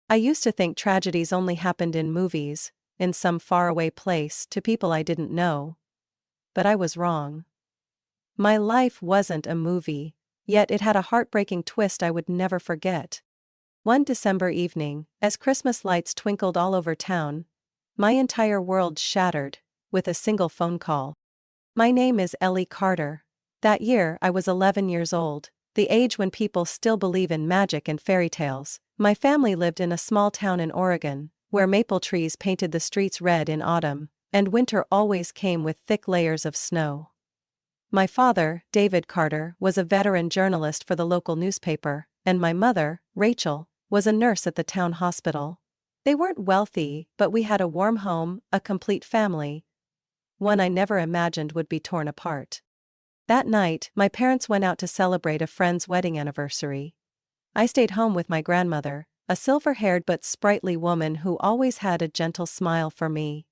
I used to think tragedies only happened in movies, in some faraway place to people I didn't know. But I was wrong. My life wasn't a movie, yet it had a heartbreaking twist I would never forget. One December evening, as Christmas lights twinkled all over town, my entire world shattered with a single phone call. My name is Ellie Carter. That year I was 11 years old, the age when people still believe in magic and fairy tales. My family lived in a small town in Oregon, where maple trees painted the streets red in autumn, and winter always came with thick layers of snow. My father, David Carter, was a veteran journalist for the local newspaper, and my mother, Rachel, was a nurse at the town hospital. They weren't wealthy, but we had a warm home, a complete family. One I never imagined would be torn apart. That night, my parents went out to celebrate a friend's wedding anniversary. I stayed home with my grandmother, a silver-haired but sprightly woman who always had a gentle smile for me.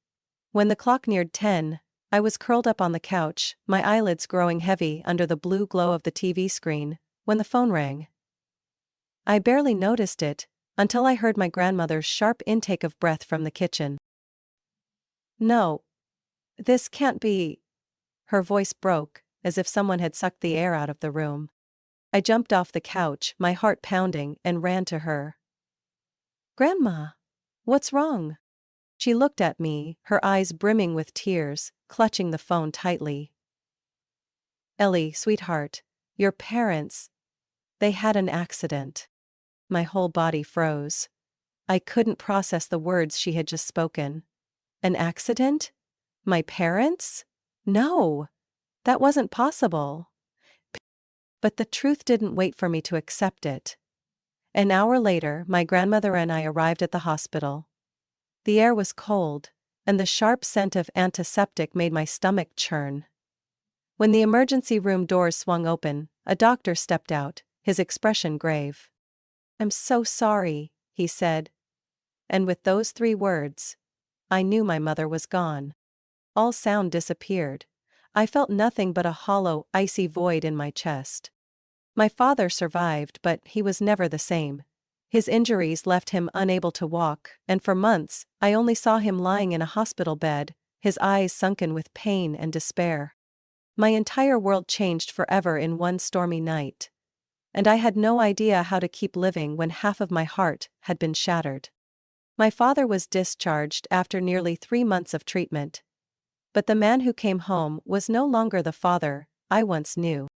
When the clock neared 10, I was curled up on the couch, my eyelids growing heavy under the blue glow of the TV screen, when the phone rang. I barely noticed it, until I heard my grandmother's sharp intake of breath from the kitchen. "No. This can't be." Her voice broke, as if someone had sucked the air out of the room. I jumped off the couch, my heart pounding, and ran to her. "Grandma, what's wrong?" She looked at me, her eyes brimming with tears, clutching the phone tightly. "Ellie, sweetheart, your parents, they had an accident." My whole body froze. I couldn't process the words she had just spoken. An accident? My parents? No! That wasn't possible. But the truth didn't wait for me to accept it. An hour later, my grandmother and I arrived at the hospital. The air was cold, and the sharp scent of antiseptic made my stomach churn. When the emergency room doors swung open, a doctor stepped out, his expression grave. "I'm so sorry," he said. And with those 3 words, I knew my mother was gone. All sound disappeared. I felt nothing but a hollow, icy void in my chest. My father survived, but he was never the same. His injuries left him unable to walk, and for months, I only saw him lying in a hospital bed, his eyes sunken with pain and despair. My entire world changed forever in one stormy night. And I had no idea how to keep living when half of my heart had been shattered. My father was discharged after nearly 3 months of treatment. But the man who came home was no longer the father I once knew.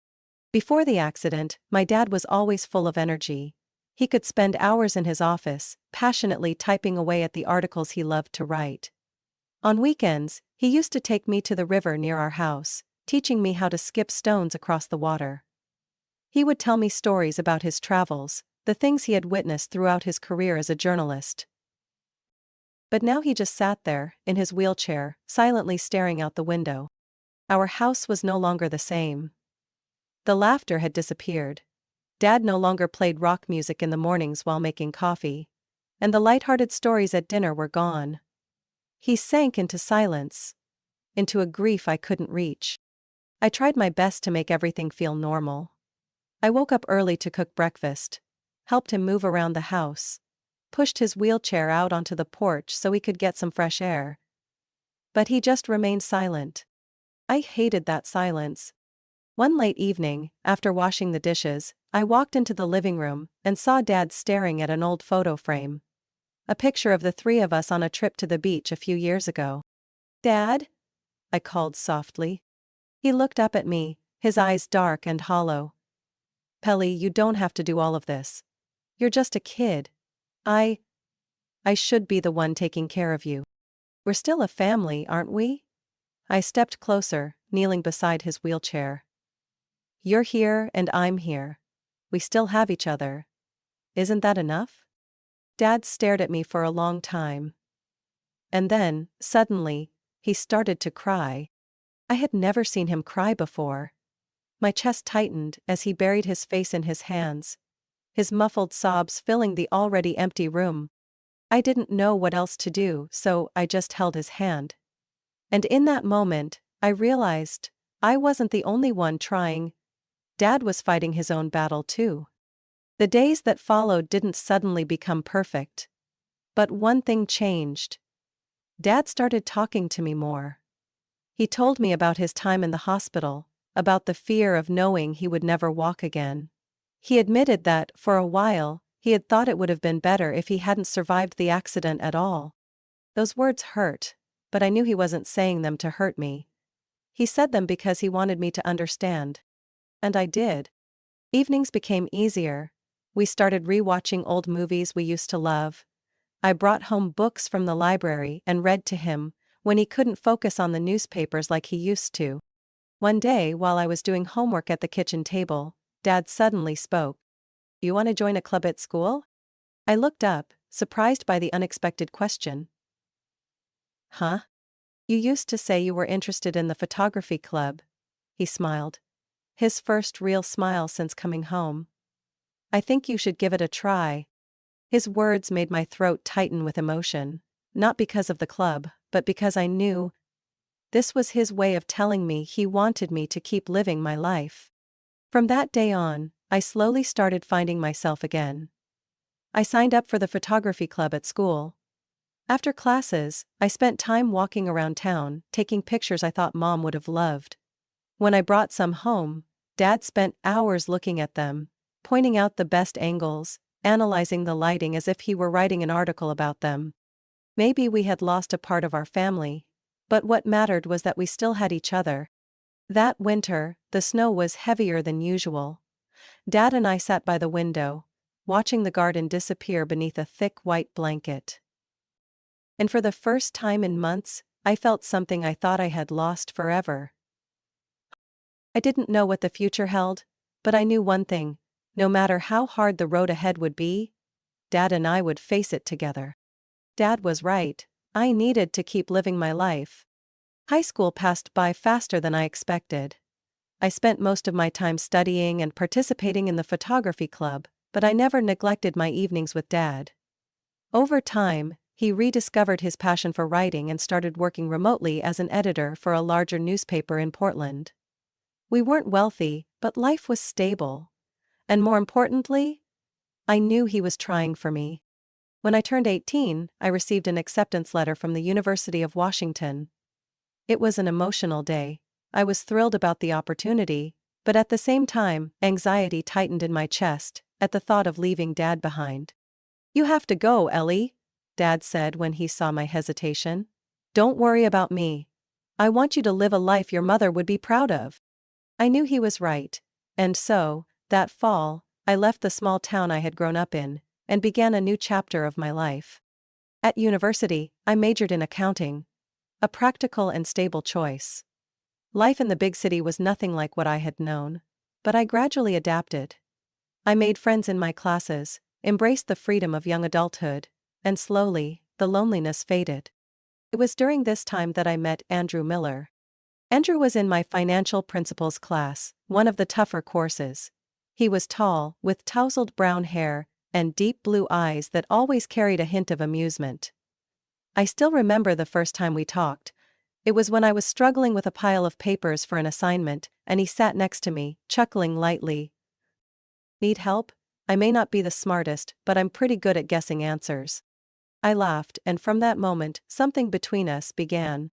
Before the accident, my dad was always full of energy. He could spend hours in his office, passionately typing away at the articles he loved to write. On weekends, he used to take me to the river near our house, teaching me how to skip stones across the water. He would tell me stories about his travels, the things he had witnessed throughout his career as a journalist. But now he just sat there, in his wheelchair, silently staring out the window. Our house was no longer the same. The laughter had disappeared. Dad no longer played rock music in the mornings while making coffee. And the light-hearted stories at dinner were gone. He sank into silence. Into a grief I couldn't reach. I tried my best to make everything feel normal. I woke up early to cook breakfast, helped him move around the house, pushed his wheelchair out onto the porch so he could get some fresh air. But he just remained silent. I hated that silence. One late evening, after washing the dishes, I walked into the living room and saw Dad staring at an old photo frame. A picture of the 3 of us on a trip to the beach a few years ago. "Dad?" I called softly. He looked up at me, his eyes dark and hollow. "Pelly, you don't have to do all of this. You're just a kid. I should be the one taking care of you. We're still a family, aren't we?" I stepped closer, kneeling beside his wheelchair. "You're here and I'm here. We still have each other. Isn't that enough?" Dad stared at me for a long time. And then, suddenly, he started to cry. I had never seen him cry before. My chest tightened as he buried his face in his hands, his muffled sobs filling the already empty room. I didn't know what else to do, so I just held his hand. And in that moment, I realized I wasn't the only one trying. Dad was fighting his own battle too. The days that followed didn't suddenly become perfect. But one thing changed. Dad started talking to me more. He told me about his time in the hospital, about the fear of knowing he would never walk again. He admitted that, for a while, he had thought it would have been better if he hadn't survived the accident at all. Those words hurt, but I knew he wasn't saying them to hurt me. He said them because he wanted me to understand. And I did. Evenings became easier. We started rewatching old movies we used to love. I brought home books from the library and read to him, when he couldn't focus on the newspapers like he used to. One day, while I was doing homework at the kitchen table, Dad suddenly spoke. "You want to join a club at school?" I looked up, surprised by the unexpected question. "Huh? You used to say you were interested in the photography club." He smiled. His first real smile since coming home. "I think you should give it a try." His words made my throat tighten with emotion, not because of the club, but because I knew this was his way of telling me he wanted me to keep living my life. From that day on, I slowly started finding myself again. I signed up for the photography club at school. After classes, I spent time walking around town, taking pictures I thought Mom would have loved. When I brought some home, Dad spent hours looking at them, pointing out the best angles, analyzing the lighting as if he were writing an article about them. Maybe we had lost a part of our family, but what mattered was that we still had each other. That winter, the snow was heavier than usual. Dad and I sat by the window, watching the garden disappear beneath a thick white blanket. And for the first time in months, I felt something I thought I had lost forever. I didn't know what the future held, but I knew one thing: no matter how hard the road ahead would be, Dad and I would face it together. Dad was right. I needed to keep living my life. High school passed by faster than I expected. I spent most of my time studying and participating in the photography club, but I never neglected my evenings with Dad. Over time, he rediscovered his passion for writing and started working remotely as an editor for a larger newspaper in Portland. We weren't wealthy, but life was stable. And more importantly, I knew he was trying for me. When I turned 18, I received an acceptance letter from the University of Washington. It was an emotional day. I was thrilled about the opportunity, but at the same time, anxiety tightened in my chest at the thought of leaving Dad behind. "You have to go, Ellie," Dad said when he saw my hesitation. "Don't worry about me. I want you to live a life your mother would be proud of." I knew he was right, and so, that fall, I left the small town I had grown up in, and began a new chapter of my life. At university, I majored in accounting. A practical and stable choice. Life in the big city was nothing like what I had known, but I gradually adapted. I made friends in my classes, embraced the freedom of young adulthood, and slowly, the loneliness faded. It was during this time that I met Andrew Miller. Andrew was in my financial principles class, one of the tougher courses. He was tall, with tousled brown hair, and deep blue eyes that always carried a hint of amusement. I still remember the first time we talked. It was when I was struggling with a pile of papers for an assignment, and he sat next to me, chuckling lightly. "Need help? I may not be the smartest, but I'm pretty good at guessing answers." I laughed, and from that moment, something between us began.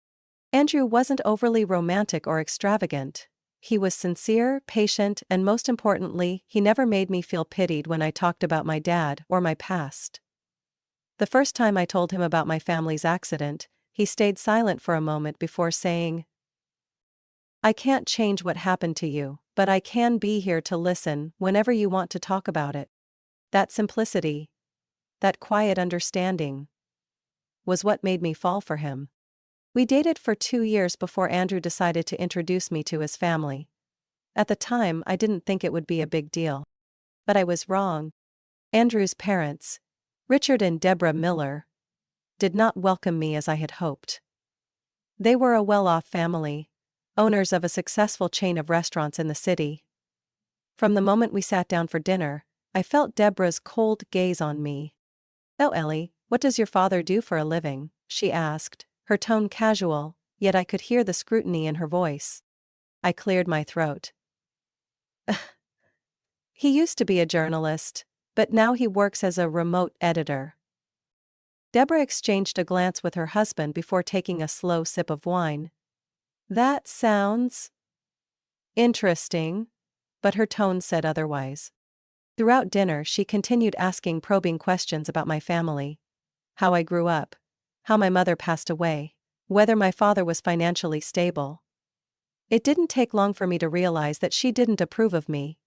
Andrew wasn't overly romantic or extravagant. He was sincere, patient, and most importantly, he never made me feel pitied when I talked about my dad or my past. The first time I told him about my family's accident, he stayed silent for a moment before saying, "I can't change what happened to you, but I can be here to listen whenever you want to talk about it." That simplicity, that quiet understanding, was what made me fall for him. We dated for 2 years before Andrew decided to introduce me to his family. At the time, I didn't think it would be a big deal. But I was wrong. Andrew's parents, Richard and Deborah Miller, did not welcome me as I had hoped. They were a well-off family, owners of a successful chain of restaurants in the city. From the moment we sat down for dinner, I felt Deborah's cold gaze on me. "Oh, Ellie, what does your father do for a living?" she asked, her tone casual, yet I could hear the scrutiny in her voice. I cleared my throat. "He used to be a journalist, but now he works as a remote editor." Deborah exchanged a glance with her husband before taking a slow sip of wine. That sounds interesting, but her tone said otherwise. Throughout dinner, she continued asking probing questions about my family. How I grew up. How my mother passed away. Whether my father was financially stable. It didn't take long for me to realize that she didn't approve of me.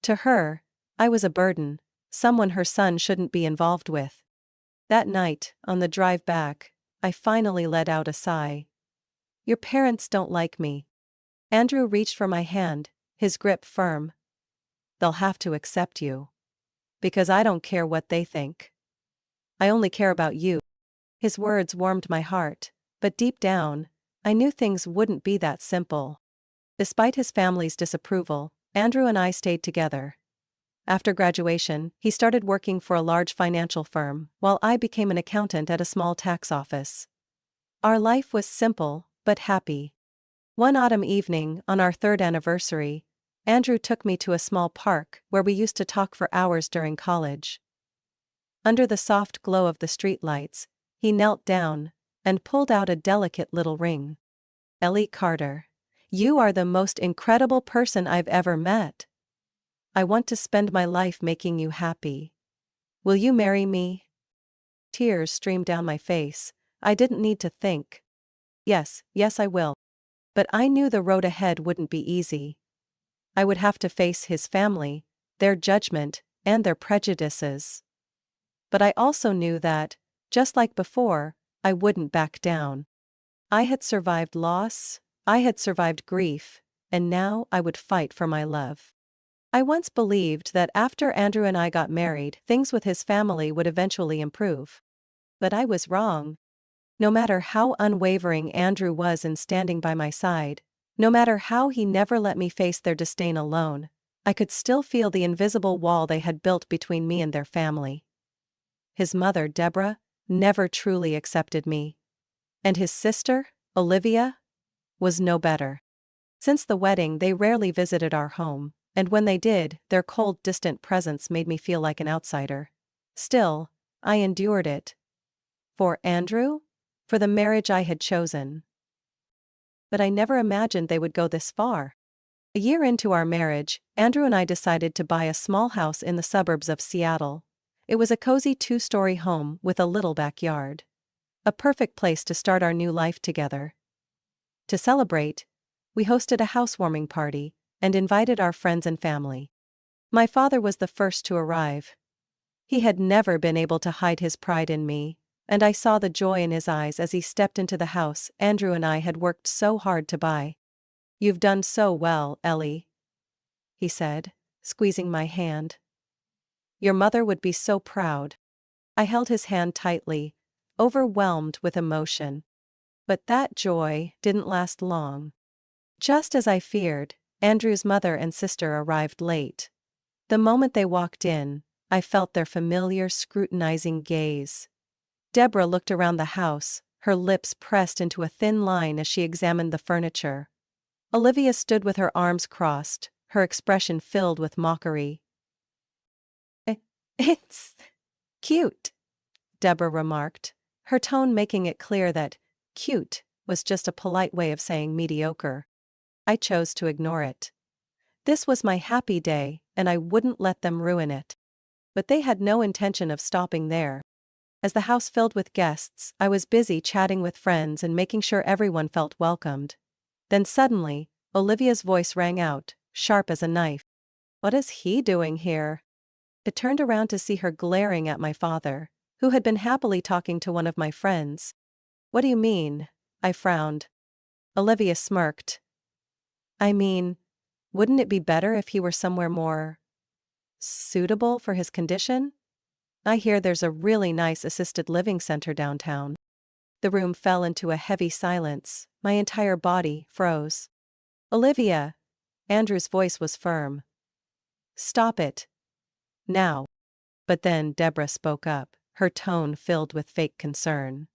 To her, I was a burden, someone her son shouldn't be involved with. That night, on the drive back, I finally let out a sigh. Your parents don't like me. Andrew reached for my hand, his grip firm. They'll have to accept you. Because I don't care what they think. I only care about you. His words warmed my heart, but deep down, I knew things wouldn't be that simple. Despite his family's disapproval, Andrew and I stayed together. After graduation, he started working for a large financial firm, while I became an accountant at a small tax office. Our life was simple, but happy. One autumn evening, on our 3rd anniversary, Andrew took me to a small park where we used to talk for hours during college. Under the soft glow of the streetlights, he knelt down and pulled out a delicate little ring. Ellie Carter, you are the most incredible person I've ever met. I want to spend my life making you happy. Will you marry me? Tears streamed down my face. I didn't need to think. Yes, I will. But I knew the road ahead wouldn't be easy. I would have to face his family, their judgment, and their prejudices. But I also knew that, just like before, I wouldn't back down. I had survived loss, I had survived grief, and now I would fight for my love. I once believed that after Andrew and I got married, things with his family would eventually improve. But I was wrong. No matter how unwavering Andrew was in standing by my side, no matter how he never let me face their disdain alone, I could still feel the invisible wall they had built between me and their family. His mother, Deborah, never truly accepted me. And his sister, Olivia, was no better. Since the wedding, they rarely visited our home, and when they did, their cold, distant presence made me feel like an outsider. Still, I endured it. For Andrew? For the marriage I had chosen. But I never imagined they would go this far. A year into our marriage, Andrew and I decided to buy a small house in the suburbs of Seattle. It was a cozy 2-story home with a little backyard. A perfect place to start our new life together. To celebrate, we hosted a housewarming party and invited our friends and family. My father was the first to arrive. He had never been able to hide his pride in me, and I saw the joy in his eyes as he stepped into the house Andrew and I had worked so hard to buy. You've done so well, Ellie, he said, squeezing my hand. Your mother would be so proud. I held his hand tightly, overwhelmed with emotion. But that joy didn't last long. Just as I feared, Andrew's mother and sister arrived late. The moment they walked in, I felt their familiar scrutinizing gaze. Deborah looked around the house, her lips pressed into a thin line as she examined the furniture. Olivia stood with her arms crossed, her expression filled with mockery. It's cute, Deborah remarked, her tone making it clear that cute was just a polite way of saying mediocre. I chose to ignore it. This was my happy day, and I wouldn't let them ruin it. But they had no intention of stopping there. As the house filled with guests, I was busy chatting with friends and making sure everyone felt welcomed. Then suddenly, Olivia's voice rang out, sharp as a knife. What is he doing here? I turned around to see her glaring at my father, who had been happily talking to one of my friends. What do you mean? I frowned. Olivia smirked. I mean, wouldn't it be better if he were somewhere more suitable for his condition? I hear there's a really nice assisted living center downtown. The room fell into a heavy silence, my entire body froze. Olivia! Andrew's voice was firm. Stop it. Now. But then Deborah spoke up, her tone filled with fake concern.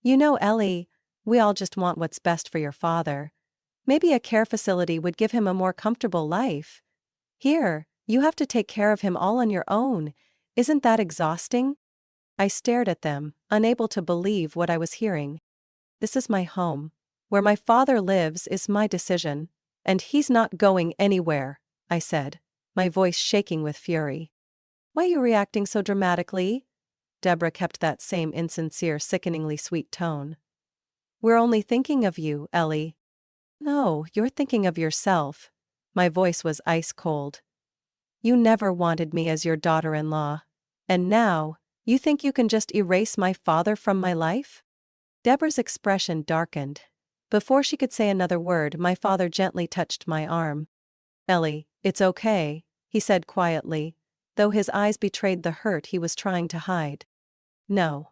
You know, Ellie, we all just want what's best for your father. Maybe a care facility would give him a more comfortable life. Here, you have to take care of him all on your own. Isn't that exhausting? I stared at them, unable to believe what I was hearing. This is my home. Where my father lives is my decision. And he's not going anywhere, I said, my voice shaking with fury. Why are you reacting so dramatically? Deborah kept that same insincere, sickeningly sweet tone. We're only thinking of you, Ellie. No, you're thinking of yourself. My voice was ice cold. You never wanted me as your daughter-in-law. And now, you think you can just erase my father from my life? Deborah's expression darkened. Before she could say another word, my father gently touched my arm. Ellie, it's okay, he said quietly, though his eyes betrayed the hurt he was trying to hide. No.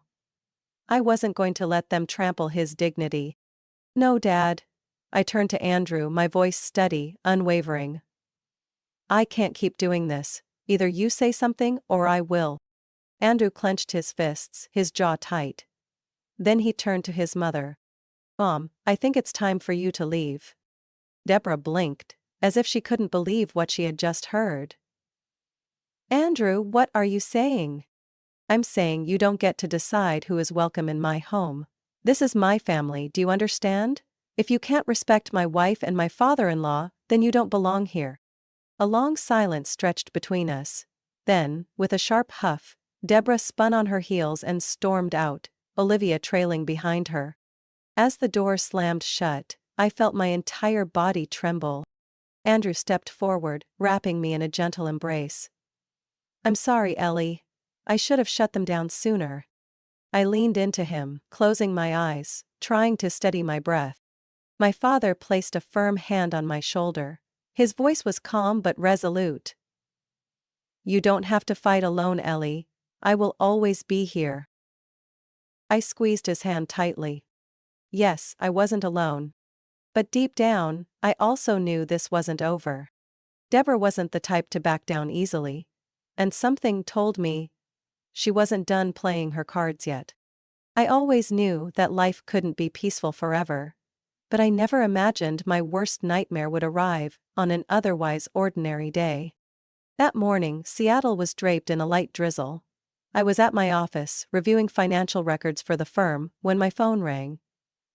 I wasn't going to let them trample his dignity. No, Dad. I turned to Andrew, my voice steady, unwavering. I can't keep doing this. Either you say something or I will. Andrew clenched his fists, his jaw tight. Then he turned to his mother. Mom, I think it's time for you to leave. Deborah blinked, as if she couldn't believe what she had just heard. Andrew, what are you saying? I'm saying you don't get to decide who is welcome in my home. This is my family, do you understand? If you can't respect my wife and my father-in-law, then you don't belong here. A long silence stretched between us. Then, with a sharp huff, Deborah spun on her heels and stormed out, Olivia trailing behind her. As the door slammed shut, I felt my entire body tremble. Andrew stepped forward, wrapping me in a gentle embrace. I'm sorry, Ellie. I should have shut them down sooner. I leaned into him, closing my eyes, trying to steady my breath. My father placed a firm hand on my shoulder. His voice was calm but resolute. You don't have to fight alone, Ellie. I will always be here. I squeezed his hand tightly. Yes, I wasn't alone. But deep down, I also knew this wasn't over. Deborah wasn't the type to back down easily. And something told me she wasn't done playing her cards yet. I always knew that life couldn't be peaceful forever. But I never imagined my worst nightmare would arrive on an otherwise ordinary day. That morning, Seattle was draped in a light drizzle. I was at my office, reviewing financial records for the firm, when my phone rang.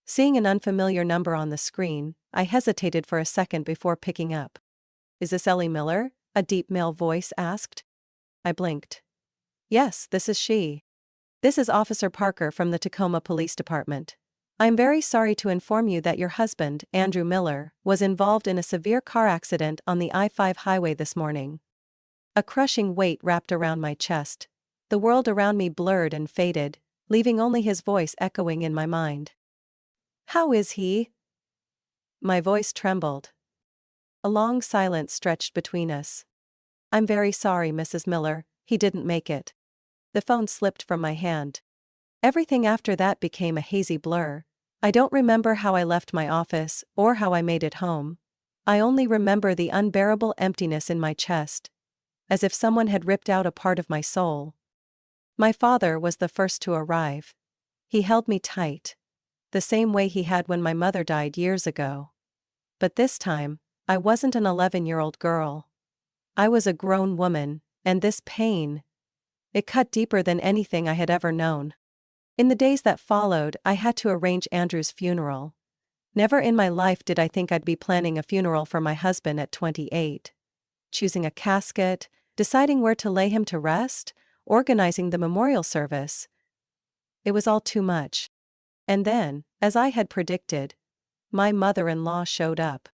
Seeing an unfamiliar number on the screen, I hesitated for a second before picking up. Is this Ellie Miller? A deep male voice asked. I blinked. Yes, this is she. This is Officer Parker from the Tacoma Police Department. I'm very sorry to inform you that your husband, Andrew Miller, was involved in a severe car accident on the I-5 highway this morning. A crushing weight wrapped around my chest. The world around me blurred and faded, leaving only his voice echoing in my mind. How is he? My voice trembled. A long silence stretched between us. I'm very sorry, Mrs. Miller, he didn't make it. The phone slipped from my hand. Everything after that became a hazy blur. I don't remember how I left my office or how I made it home. I only remember the unbearable emptiness in my chest, as if someone had ripped out a part of my soul. My father was the first to arrive. He held me tight, the same way he had when my mother died years ago. But this time, I wasn't an 11-year-old girl. I was a grown woman, and this pain, it cut deeper than anything I had ever known. In the days that followed, I had to arrange Andrew's funeral. Never in my life did I think I'd be planning a funeral for my husband at 28. Choosing a casket, deciding where to lay him to rest, organizing the memorial service. It was all too much. And then, as I had predicted, my mother-in-law showed up.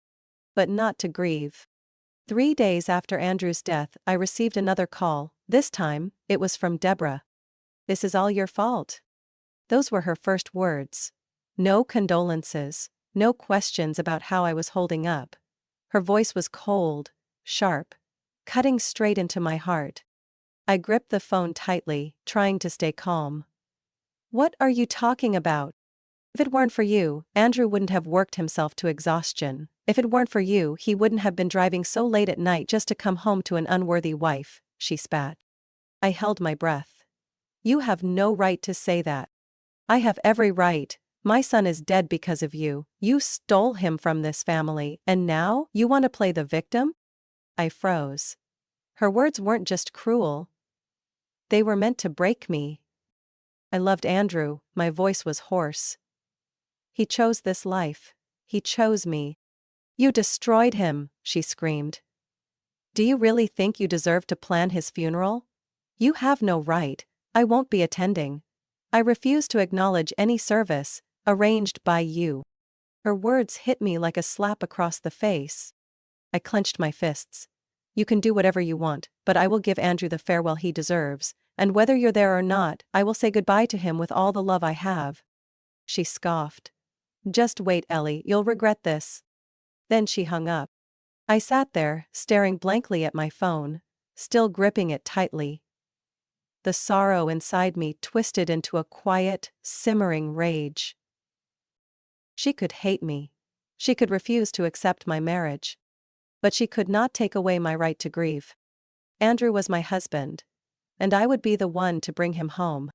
But not to grieve. 3 days after Andrew's death, I received another call. This time, it was from Deborah. This is all your fault. Those were her first words. No condolences, no questions about how I was holding up. Her voice was cold, sharp, cutting straight into my heart. I gripped the phone tightly, trying to stay calm. What are you talking about? If it weren't for you, Andrew wouldn't have worked himself to exhaustion. If it weren't for you, he wouldn't have been driving so late at night just to come home to an unworthy wife, she spat. I held my breath. You have no right to say that. I have every right. My son is dead because of you. You stole him from this family, and now you want to play the victim? I froze. Her words weren't just cruel. They were meant to break me. I loved Andrew, my voice was hoarse. He chose this life. He chose me. You destroyed him, she screamed. Do you really think you deserve to plan his funeral? You have no right. I won't be attending. I refuse to acknowledge any service arranged by you. Her words hit me like a slap across the face. I clenched my fists. You can do whatever you want, but I will give Andrew the farewell he deserves, and whether you're there or not, I will say goodbye to him with all the love I have. She scoffed. Just wait, Ellie, you'll regret this. Then she hung up. I sat there, staring blankly at my phone, still gripping it tightly. The sorrow inside me twisted into a quiet, simmering rage. She could hate me. She could refuse to accept my marriage. But she could not take away my right to grieve. Andrew was my husband, and I would be the one to bring him home.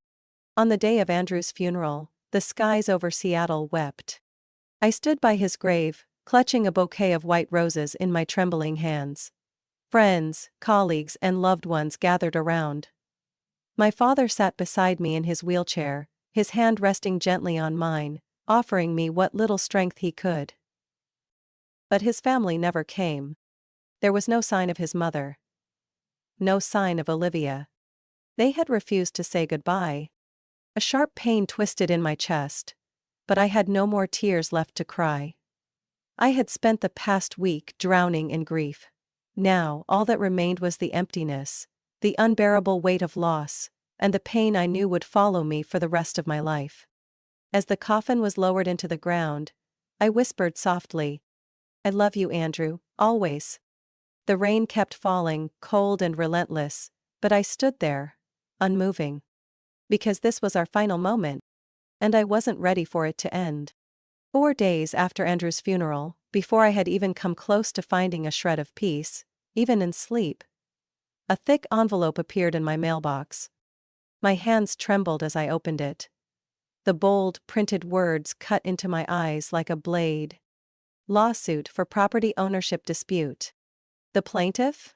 On the day of Andrew's funeral, the skies over Seattle wept. I stood by his grave, clutching a bouquet of white roses in my trembling hands. Friends, colleagues, and loved ones gathered around. My father sat beside me in his wheelchair, his hand resting gently on mine, offering me what little strength he could. But his family never came. There was no sign of his mother. No sign of Olivia. They had refused to say goodbye. A sharp pain twisted in my chest, but I had no more tears left to cry. I had spent the past week drowning in grief. Now, all that remained was the emptiness, the unbearable weight of loss, and the pain I knew would follow me for the rest of my life. As the coffin was lowered into the ground, I whispered softly, I love you, Andrew, always. The rain kept falling, cold and relentless, but I stood there, unmoving. Because this was our final moment, and I wasn't ready for it to end. 4 days after Andrew's funeral, before I had even come close to finding a shred of peace, even in sleep, a thick envelope appeared in my mailbox. My hands trembled as I opened it. The bold, printed words cut into my eyes like a blade. Lawsuit for property ownership dispute. The plaintiff?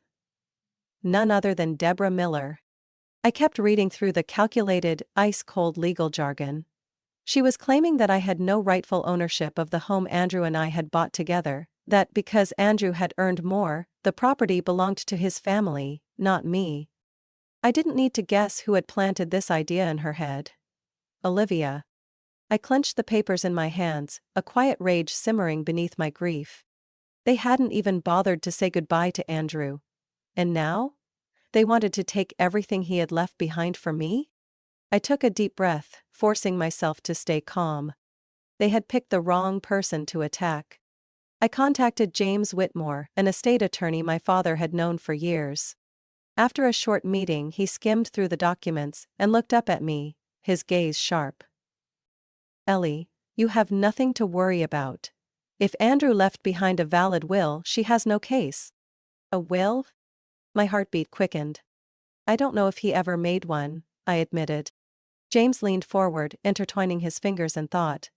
None other than Deborah Miller. I kept reading through the calculated, ice-cold legal jargon. She was claiming that I had no rightful ownership of the home Andrew and I had bought together, that because Andrew had earned more, the property belonged to his family, not me. I didn't need to guess who had planted this idea in her head. Olivia. I clenched the papers in my hands, a quiet rage simmering beneath my grief. They hadn't even bothered to say goodbye to Andrew. And now? They wanted to take everything he had left behind for me? I took a deep breath, forcing myself to stay calm. They had picked the wrong person to attack. I contacted James Whitmore, an estate attorney my father had known for years. After a short meeting, he skimmed through the documents and looked up at me, his gaze sharp. Ellie, you have nothing to worry about. If Andrew left behind a valid will, she has no case. A will? My heartbeat quickened. I don't know if he ever made one, I admitted. James leaned forward, intertwining his fingers in thought.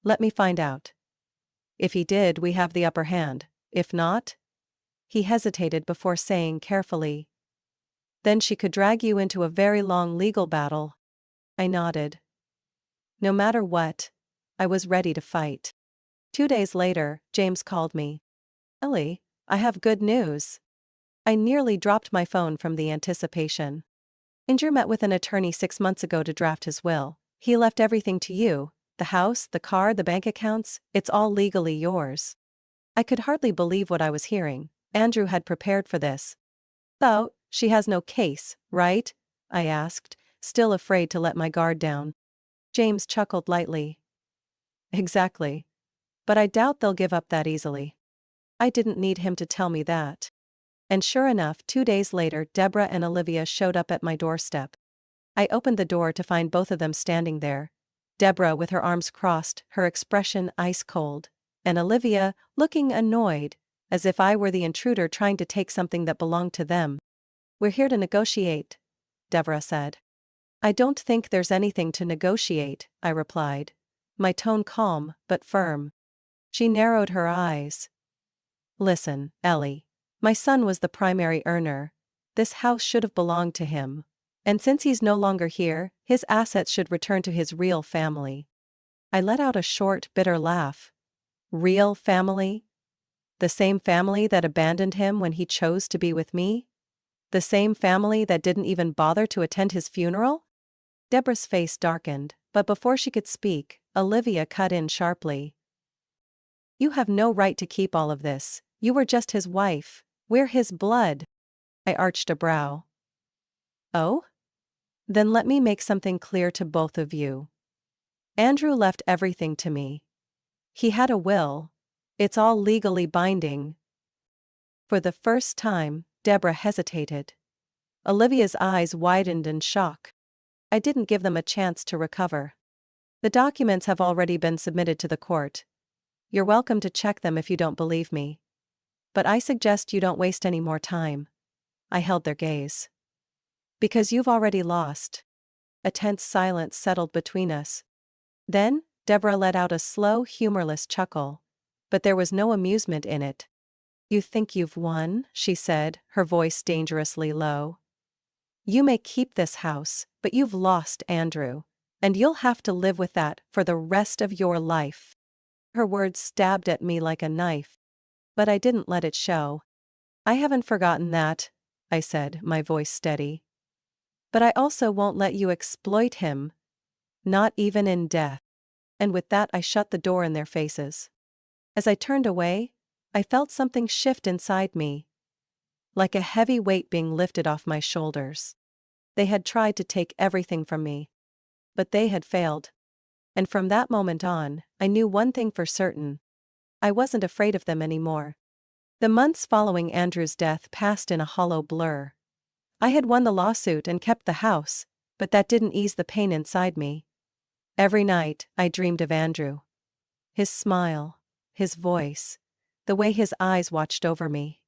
Let me find out. If he did, we have the upper hand. If not? He hesitated before saying carefully. Then she could drag you into a very long legal battle. I nodded. No matter what, I was ready to fight. 2 days later, James called me. Ellie, I have good news. I nearly dropped my phone from the anticipation. Andrew met with an attorney 6 months ago to draft his will. He left everything to you. The house, the car, the bank accounts, it's all legally yours. I could hardly believe what I was hearing. Andrew had prepared for this. So, she has no case, right? I asked, still afraid to let my guard down. James chuckled lightly. Exactly. But I doubt they'll give up that easily. I didn't need him to tell me that. And sure enough, 2 days later, Deborah and Olivia showed up at my doorstep. I opened the door to find both of them standing there. Deborah with her arms crossed, her expression ice cold, and Olivia, looking annoyed, as if I were the intruder trying to take something that belonged to them. We're here to negotiate, Deborah said. I don't think there's anything to negotiate, I replied, my tone calm but firm. She narrowed her eyes. Listen, Ellie. My son was the primary earner. This house should have belonged to him. And since he's no longer here, his assets should return to his real family. I let out a short, bitter laugh. Real family? The same family that abandoned him when he chose to be with me? The same family that didn't even bother to attend his funeral? Deborah's face darkened, but before she could speak, Olivia cut in sharply. You have no right to keep all of this. You were just his wife. We're his blood. I arched a brow. Oh? Then let me make something clear to both of you. Andrew left everything to me. He had a will. It's all legally binding. For the first time, Deborah hesitated. Olivia's eyes widened in shock. I didn't give them a chance to recover. The documents have already been submitted to the court. You're welcome to check them if you don't believe me. But I suggest you don't waste any more time. I held their gaze. Because you've already lost. A tense silence settled between us. Then, Deborah let out a slow, humorless chuckle. But there was no amusement in it. You think you've won, she said, her voice dangerously low. You may keep this house, but you've lost Andrew. And you'll have to live with that for the rest of your life. Her words stabbed at me like a knife. But I didn't let it show. I haven't forgotten that, I said, my voice steady. But I also won't let you exploit him. Not even in death. And with that I shut the door in their faces. As I turned away, I felt something shift inside me. Like a heavy weight being lifted off my shoulders. They had tried to take everything from me. But they had failed. And from that moment on, I knew one thing for certain. I wasn't afraid of them anymore. The months following Andrew's death passed in a hollow blur. I had won the lawsuit and kept the house, but that didn't ease the pain inside me. Every night, I dreamed of Andrew. His smile, his voice, the way his eyes watched over me.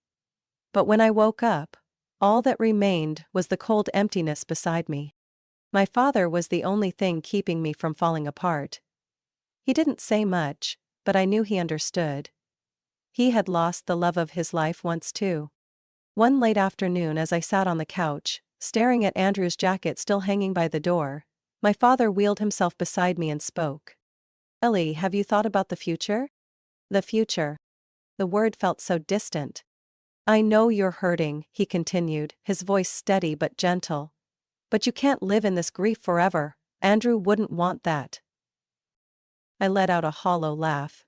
But when I woke up, all that remained was the cold emptiness beside me. My father was the only thing keeping me from falling apart. He didn't say much, but I knew he understood. He had lost the love of his life once too. One late afternoon as I sat on the couch, staring at Andrew's jacket still hanging by the door, my father wheeled himself beside me and spoke. Ellie, have you thought about the future? The future. The word felt so distant. I know you're hurting, he continued, his voice steady but gentle. But you can't live in this grief forever. Andrew wouldn't want that. I let out a hollow laugh.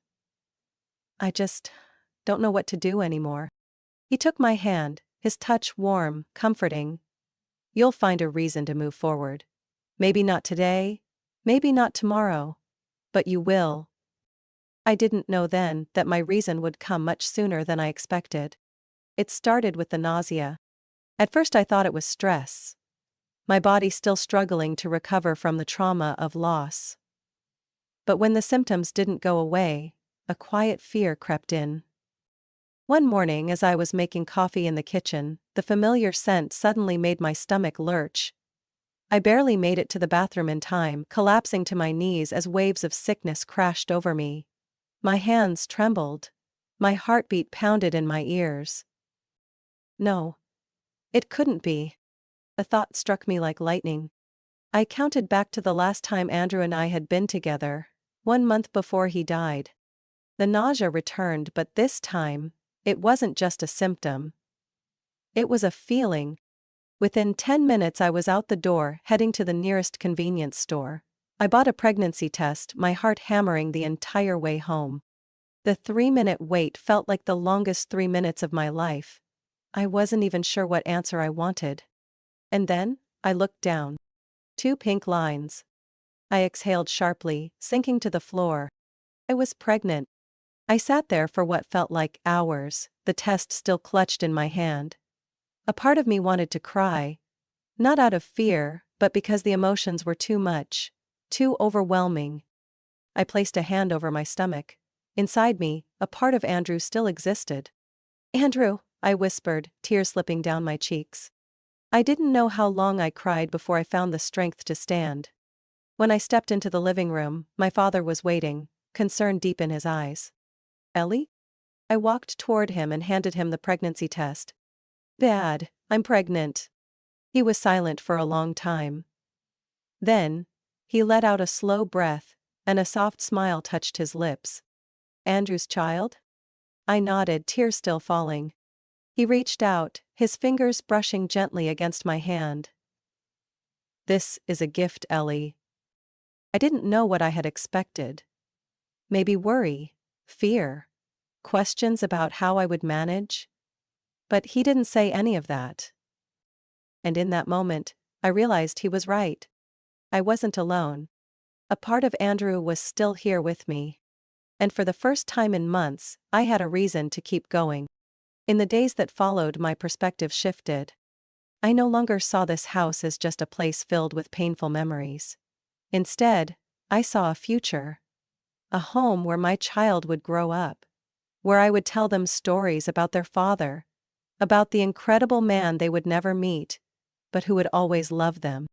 I just don't know what to do anymore. He took my hand, his touch warm, comforting. You'll find a reason to move forward. Maybe not today, maybe not tomorrow, but you will. I didn't know then that my reason would come much sooner than I expected. It started with the nausea. At first I thought it was stress. My body still struggling to recover from the trauma of loss. But when the symptoms didn't go away, a quiet fear crept in. One morning as I was making coffee in the kitchen, the familiar scent suddenly made my stomach lurch. I barely made it to the bathroom in time, collapsing to my knees as waves of sickness crashed over me. My hands trembled. My heartbeat pounded in my ears. No. It couldn't be. A thought struck me like lightning. I counted back to the last time Andrew and I had been together, 1 month before he died. The nausea returned, but this time, it wasn't just a symptom. It was a feeling. Within 10 minutes I was out the door, heading to the nearest convenience store. I bought a pregnancy test, my heart hammering the entire way home. The 3-minute wait felt like the longest 3 minutes of my life. I wasn't even sure what answer I wanted. And then, I looked down. 2 pink lines. I exhaled sharply, sinking to the floor. I was pregnant. I sat there for what felt like hours, the test still clutched in my hand. A part of me wanted to cry. Not out of fear, but because the emotions were too much, too overwhelming. I placed a hand over my stomach. Inside me, a part of Andrew still existed. Andrew, I whispered, tears slipping down my cheeks. I didn't know how long I cried before I found the strength to stand. When I stepped into the living room, my father was waiting, concern deep in his eyes. Ellie? I walked toward him and handed him the pregnancy test. Dad, I'm pregnant. He was silent for a long time. Then, he let out a slow breath, and a soft smile touched his lips. Andrew's child? I nodded, tears still falling. He reached out, his fingers brushing gently against my hand. This is a gift, Ellie. I didn't know what I had expected. Maybe worry, fear, questions about how I would manage. But he didn't say any of that. And in that moment, I realized he was right. I wasn't alone. A part of Andrew was still here with me. And for the first time in months, I had a reason to keep going. In the days that followed, my perspective shifted. I no longer saw this house as just a place filled with painful memories. Instead, I saw a future. A home where my child would grow up. Where I would tell them stories about their father. About the incredible man they would never meet, but who would always love them.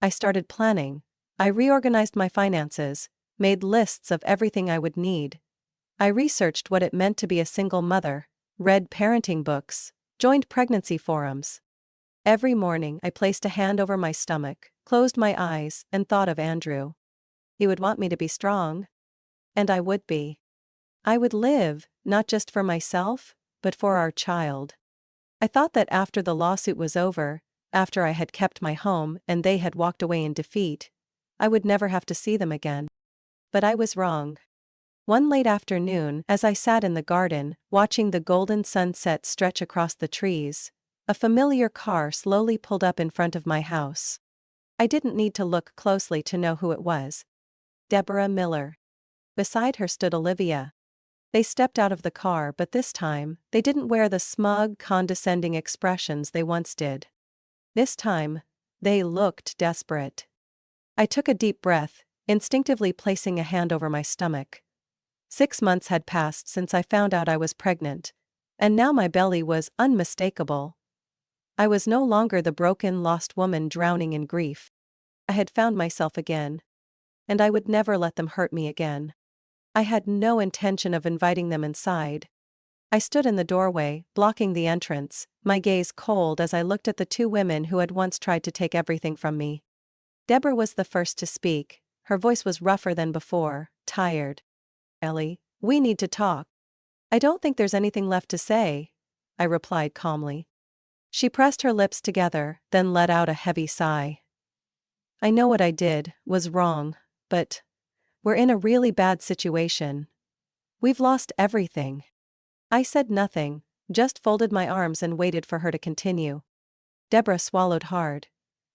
I started planning. I reorganized my finances, made lists of everything I would need. I researched what it meant to be a single mother, read parenting books, joined pregnancy forums. Every morning I placed a hand over my stomach, closed my eyes, and thought of Andrew. He would want me to be strong. And I would be. I would live, not just for myself, but for our child. I thought that after the lawsuit was over, after I had kept my home and they had walked away in defeat, I would never have to see them again. But I was wrong. One late afternoon, as I sat in the garden, watching the golden sunset stretch across the trees, a familiar car slowly pulled up in front of my house. I didn't need to look closely to know who it was. Deborah Miller. Beside her stood Olivia. They stepped out of the car, but this time, they didn't wear the smug, condescending expressions they once did. This time, they looked desperate. I took a deep breath, instinctively placing a hand over my stomach. 6 months had passed since I found out I was pregnant, and now my belly was unmistakable. I was no longer the broken, lost woman drowning in grief. I had found myself again. And I would never let them hurt me again. I had no intention of inviting them inside. I stood in the doorway, blocking the entrance, my gaze cold as I looked at the two women who had once tried to take everything from me. Deborah was the first to speak. Her voice was rougher than before, tired. Ellie, we need to talk. I don't think there's anything left to say, I replied calmly. She pressed her lips together, then let out a heavy sigh. I know what I did was wrong, but we're in a really bad situation. We've lost everything. I said nothing, just folded my arms and waited for her to continue. Deborah swallowed hard.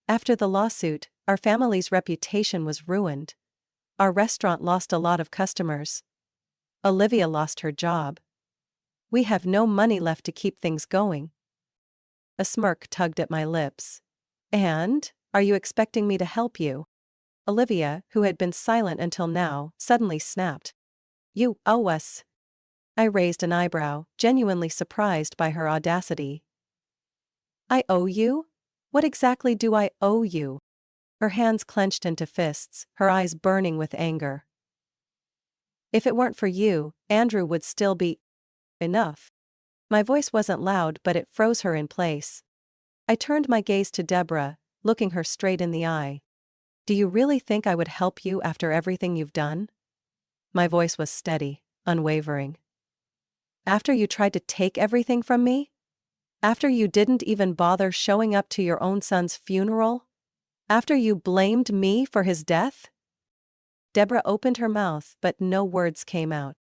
After the lawsuit, our family's reputation was ruined. Our restaurant lost a lot of customers. Olivia lost her job. We have no money left to keep things going. A smirk tugged at my lips. And, are you expecting me to help you? Olivia, who had been silent until now, suddenly snapped. You owe us. I raised an eyebrow, genuinely surprised by her audacity. I owe you? What exactly do I owe you? Her hands clenched into fists, her eyes burning with anger. If it weren't for you, Andrew would still be enough. My voice wasn't loud, but it froze her in place. I turned my gaze to Deborah, looking her straight in the eye. Do you really think I would help you after everything you've done? My voice was steady, unwavering. After you tried to take everything from me? After you didn't even bother showing up to your own son's funeral? After you blamed me for his death? Deborah opened her mouth, but no words came out.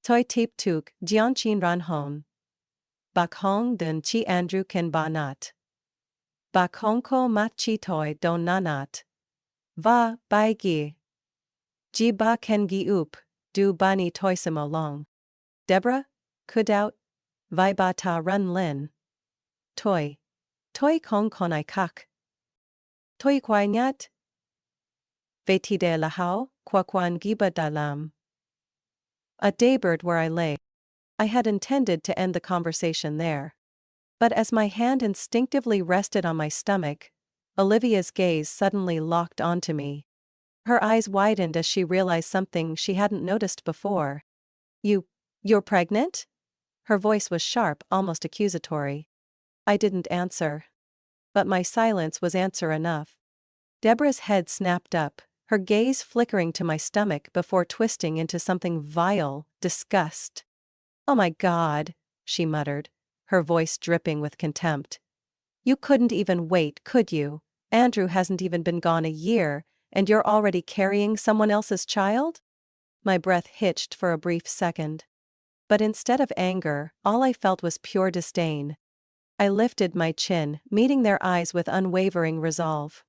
Toi tip tuk, jian chin ran hon. Bak hong dun chi Andrew ken ba nat. Bak hong ko mat chi toi don nanat. Va, bai gi. Ji ba ken gi up, du bani toisimo long. Deborah, kud out. Vi ba ta run lin. Toi. Toi kong konai kak. Toi kwai nyat. Veti de lahao, kwa kwan giba dalam. A daybird where I lay. I had intended to end the conversation there. But as my hand instinctively rested on my stomach, Olivia's gaze suddenly locked onto me. Her eyes widened as she realized something she hadn't noticed before. You're pregnant? Her voice was sharp, almost accusatory. I didn't answer. but my silence was answer enough. Deborah's head snapped up, her gaze flickering to my stomach before twisting into something vile, disgust. "Oh my God," she muttered, her voice dripping with contempt. "You couldn't even wait, could you? Andrew hasn't even been gone a year, and you're already carrying someone else's child?" My breath hitched for a brief second. But instead of anger, all I felt was pure disdain. I lifted my chin, meeting their eyes with unwavering resolve.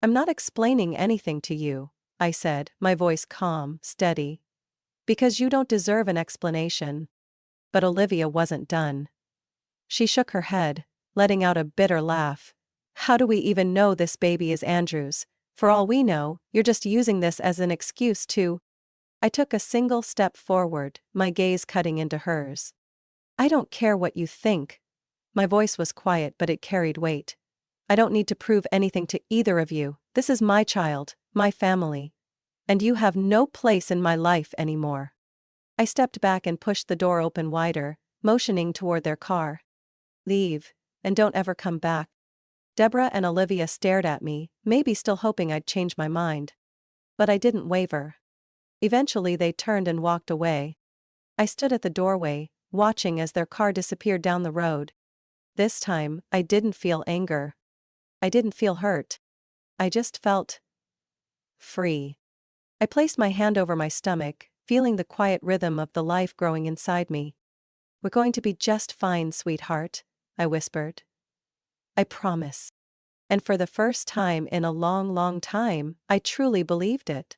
"I'm not explaining anything to you," I said, my voice calm, steady. "Because you don't deserve an explanation." But Olivia wasn't done. She shook her head, letting out a bitter laugh. "How do we even know this baby is Andrew's? For all we know, you're just using this as an excuse to—" I took a single step forward, my gaze cutting into hers. "I don't care what you think." My voice was quiet, but it carried weight. "I don't need to prove anything to either of you. This is my child, my family. And you have no place in my life anymore." I stepped back and pushed the door open wider, motioning toward their car. "Leave, and don't ever come back." Deborah and Olivia stared at me, maybe still hoping I'd change my mind. But I didn't waver. Eventually they turned and walked away. I stood at the doorway, watching as their car disappeared down the road. This time, I didn't feel anger. I didn't feel hurt. I just felt free. I placed my hand over my stomach, feeling the quiet rhythm of the life growing inside me. "We're going to be just fine, sweetheart," I whispered. "I promise." And for the first time in a long, long time, I truly believed it.